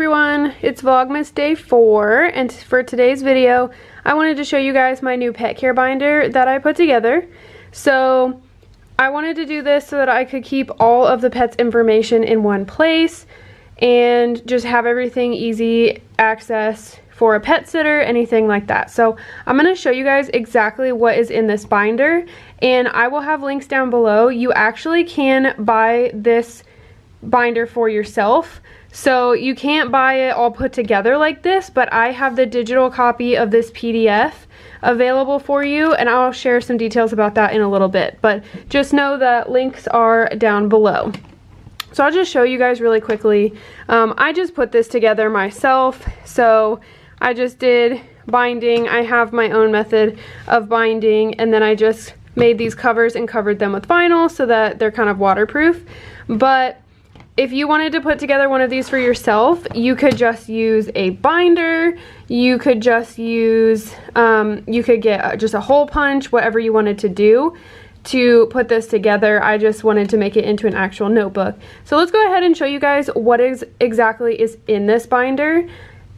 everyone, it's Vlogmas day 4, and for today's video I wanted to show you guys my new pet care binder that I put together. So I wanted to do this so that I could keep all of the pet's information in one place and just have everything easy access for a pet sitter, anything like that. So I'm going to show you guys exactly what is in this binder, and I will have links down below. You actually can buy this binder for yourself, so you can't buy it all put together like this, but I have the digital copy of this PDF available for you, and I'll share some details about that in a little bit, but just know that links are down below. So I'll just show you guys really quickly. I just put this together myself, so I just did binding. I have my own method of binding, and then I just made these covers and covered them with vinyl so that they're kind of waterproof. But if you wanted to put together one of these for yourself, you could just use a binder, you could just use, you could get just a hole punch, whatever you wanted to do to put this together. I just wanted to make it into an actual notebook. So let's go ahead and show you guys what exactly is in this binder.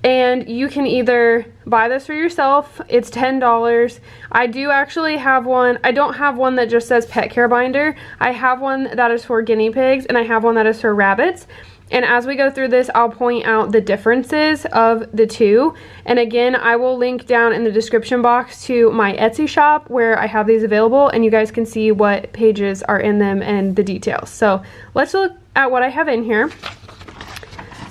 And you can either buy this for yourself, it's $10. I do actually have one. I don't have one that just says pet care binder. I have one that is for guinea pigs, and I have one that is for rabbits. And as we go through this, I'll point out the differences of the two. And again, I will link down in the description box to my Etsy shop where I have these available, and you guys can see what pages are in them and the details. So let's look at what I have in here.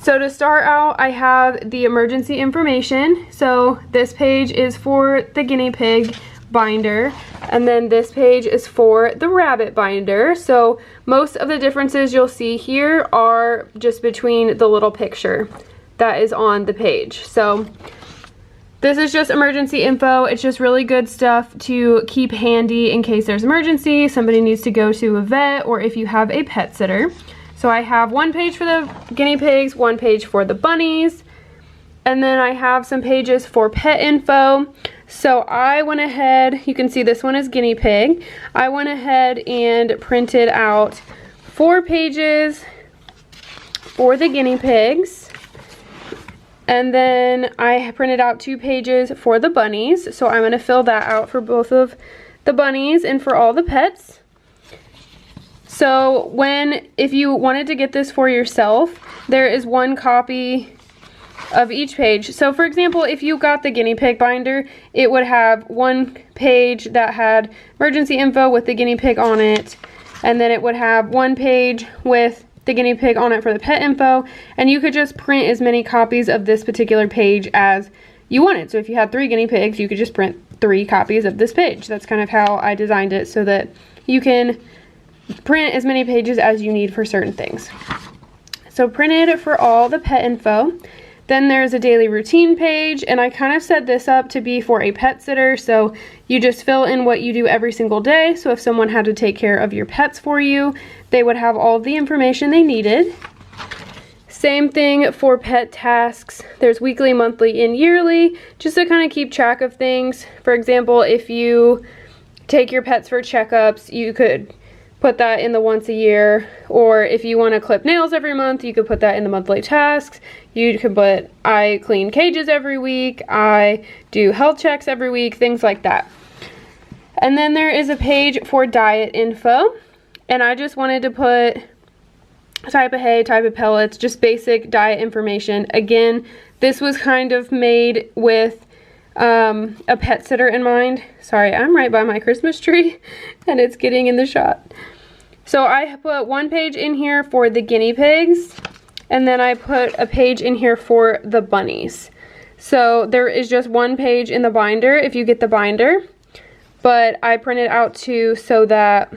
So to start out, I have the emergency information. So this page is for the guinea pig binder, and then this page is for the rabbit binder. So most of the differences you'll see here are just between the little picture that is on the page. So this is just emergency info. It's just really good stuff to keep handy in case there's emergency, somebody needs to go to a vet, or if you have a pet sitter. So I have one page for the guinea pigs, one page for the bunnies, and then I have some pages for pet info. So I went ahead, you can see this one is guinea pig. I went ahead and printed out 4 pages for the guinea pigs. And then I printed out 2 pages for the bunnies. So I'm going to fill that out for both of the bunnies and for all the pets. So if you wanted to get this for yourself, there is one copy of each page. So for example, if you got the guinea pig binder, it would have one page that had emergency info with the guinea pig on it, and then it would have one page with the guinea pig on it for the pet info, and you could just print as many copies of this particular page as you wanted. So if you had 3 guinea pigs, you could just print 3 copies of this page. That's kind of how I designed it, so that you can print as many pages as you need for certain things. So printed for all the pet info. Then there's a daily routine page, and I kind of set this up to be for a pet sitter, so you just fill in what you do every single day. So if someone had to take care of your pets for you, they would have all of the information they needed. Same thing for pet tasks. There's weekly, monthly, and yearly, just to kind of keep track of things. For example, if you take your pets for checkups, you could put that in the once a year, or if you want to clip nails every month, you could put that in the monthly tasks. You could put, I clean cages every week, I do health checks every week, things like that. And then there is a page for diet info, and I just wanted to put type of hay, type of pellets, just basic diet information. Again, this was kind of made with a pet sitter in mind. Sorry, I'm right by my Christmas tree and it's getting in the shot. So I put one page in here for the guinea pigs, and then I put a page in here for the bunnies. So there is just one page in the binder if you get the binder, but I printed out 2 so that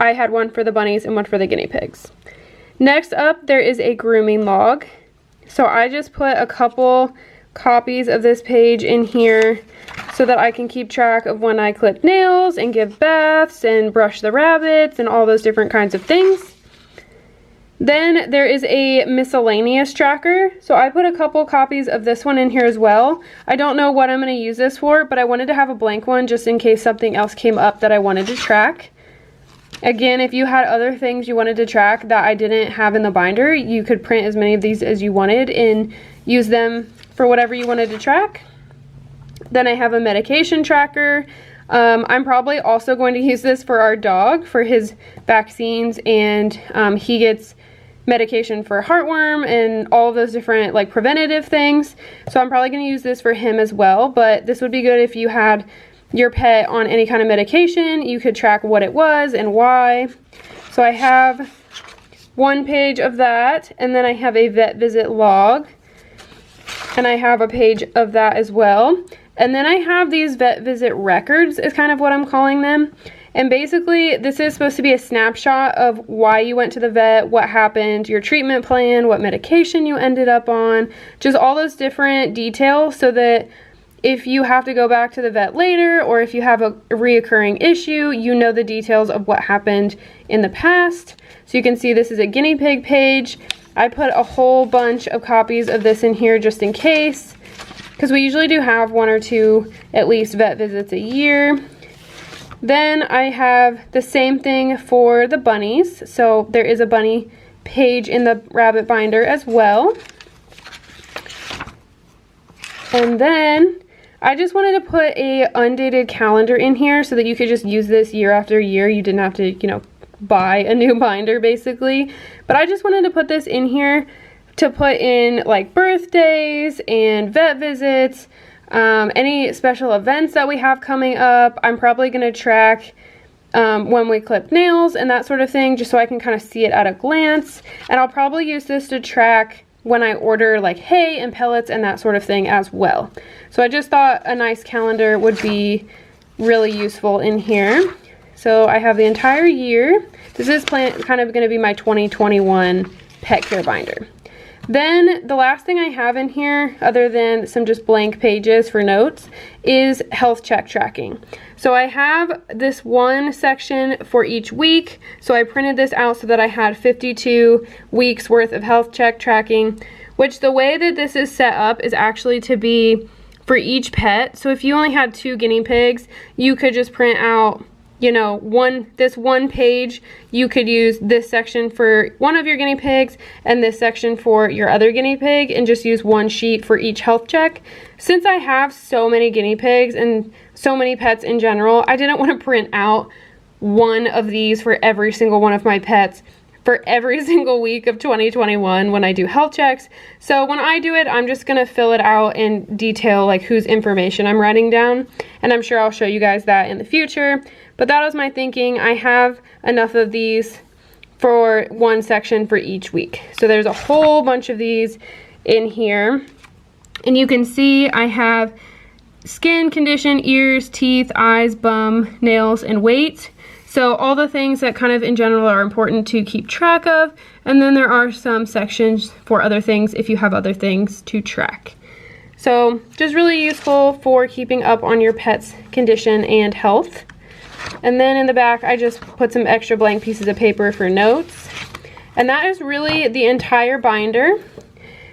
I had one for the bunnies and one for the guinea pigs. Next up, there is a grooming log. So I just put a couple copies of this page in here so that I can keep track of when I clip nails and give baths and brush the rabbits and all those different kinds of things. Then there is a miscellaneous tracker. So I put a couple copies of this one in here as well. I don't know what I'm going to use this for, but I wanted to have a blank one just in case something else came up that I wanted to track. Again, if you had other things you wanted to track that I didn't have in the binder, you could print as many of these as you wanted and use them for whatever you wanted to track. Then I have a medication tracker. I'm probably also going to use this for our dog for his vaccines, and he gets medication for heartworm and all of those different like preventative things. So I'm probably going to use this for him as well, but this would be good if you had your pet on any kind of medication. You could track what it was and why. So I have one page of that, and then I have a vet visit log, and I have a page of that as well. And then I have these vet visit records is kind of what I'm calling them. And basically this is supposed to be a snapshot of why you went to the vet, what happened, your treatment plan, what medication you ended up on, just all those different details, so that if you have to go back to the vet later, or if you have a reoccurring issue, you know the details of what happened in the past. So you can see this is a guinea pig page. I put a whole bunch of copies of this in here just in case, because we usually do have 1 or 2 at least vet visits a year. Then I have the same thing for the bunnies. So there is a bunny page in the rabbit binder as well. And then I just wanted to put a undated calendar in here so that you could just use this year after year. You didn't have to, you know, buy a new binder basically. But I just wanted to put this in here to put in like birthdays and vet visits, any special events that we have coming up. I'm probably going to track when we clip nails and that sort of thing, just so I can kind of see it at a glance. And I'll probably use this to track when I order like hay and pellets and that sort of thing as well. So I just thought a nice calendar would be really useful in here. So I have the entire year. This is kind of going to be my 2021 pet care binder. Then the last thing I have in here, other than some just blank pages for notes, is health check tracking. So I have this one section for each week. So I printed this out so that I had 52 weeks worth of health check tracking, which the way that this is set up is actually to be for each pet. So if you only had 2 guinea pigs, you could just print out, you know, this one page. You could use this section for one of your guinea pigs and this section for your other guinea pig, and just use one sheet for each health check. Since I have so many guinea pigs and so many pets in general, I didn't want to print out one of these for every single one of my pets for every single week of 2021 when I do health checks. So when I do it, I'm just gonna fill it out and detail like whose information I'm writing down, and I'm sure I'll show you guys that in the future. But that was my thinking. I have enough of these for one section for each week. So there's a whole bunch of these in here, and you can see I have skin condition, ears, teeth, eyes, bum, nails, and weight. So all the things that kind of in general are important to keep track of, and then there are some sections for other things if you have other things to track. So just really useful for keeping up on your pet's condition and health. And then in the back I just put some extra blank pieces of paper for notes. And that is really the entire binder.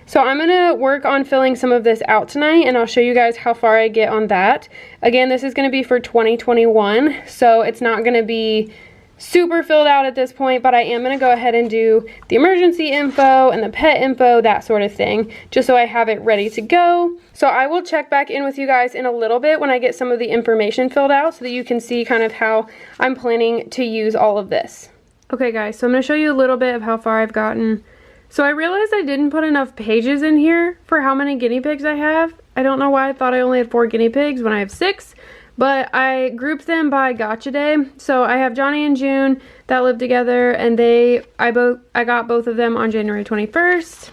So I'm gonna work on filling some of this out tonight, and I'll show you guys how far I get on that. Again, this is gonna be for 2021, so it's not gonna be super filled out at this point, but I am gonna go ahead and do the emergency info and the pet info, that sort of thing, just so I have it ready to go. So I will check back in with you guys in a little bit when I get some of the information filled out, so that you can see kind of how I'm planning to use all of this. Okay guys, so I'm gonna show you a little bit of how far I've gotten. So I realized I didn't put enough pages in here for how many guinea pigs I have. I don't know why I thought I only had 4 guinea pigs when I have 6, but I grouped them by gotcha day. So I have Johnny and June that live together, and I got both of them on January 21st.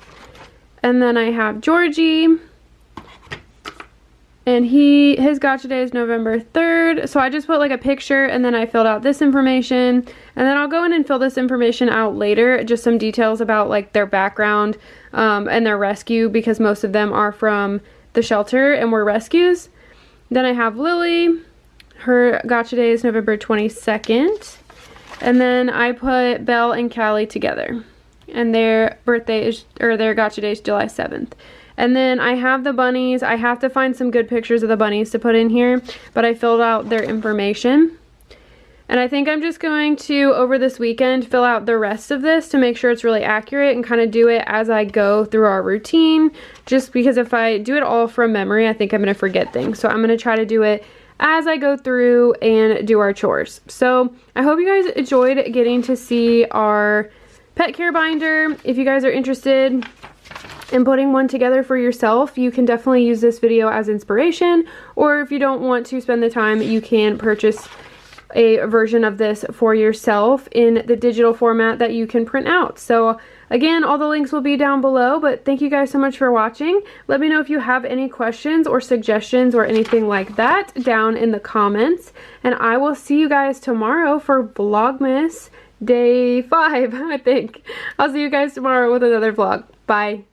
And then I have Georgie, and his gotcha day is November 3rd. So I just put like a picture, and then I filled out this information, and then I'll go in and fill this information out later, just some details about like their background and their rescue, because most of them are from the shelter and were rescues. Then I have Lily, her gotcha day is November 22nd, and then I put Belle and Callie together, and their birthday is, or their gotcha day is July 7th. And then I have the bunnies. I have to find some good pictures of the bunnies to put in here, but I filled out their information. And I think I'm just going to, over this weekend, fill out the rest of this to make sure it's really accurate and kind of do it as I go through our routine. Just because if I do it all from memory, I think I'm going to forget things. So I'm going to try to do it as I go through and do our chores. So I hope you guys enjoyed getting to see our pet care binder. If you guys are interested in putting one together for yourself, you can definitely use this video as inspiration. Or if you don't want to spend the time, you can purchase a version of this for yourself in the digital format that you can print out. So again, all the links will be down below, but thank you guys so much for watching. Let me know if you have any questions or suggestions or anything like that down in the comments, and I will see you guys tomorrow for Vlogmas day 5, I think. I'll see you guys tomorrow with another vlog. Bye.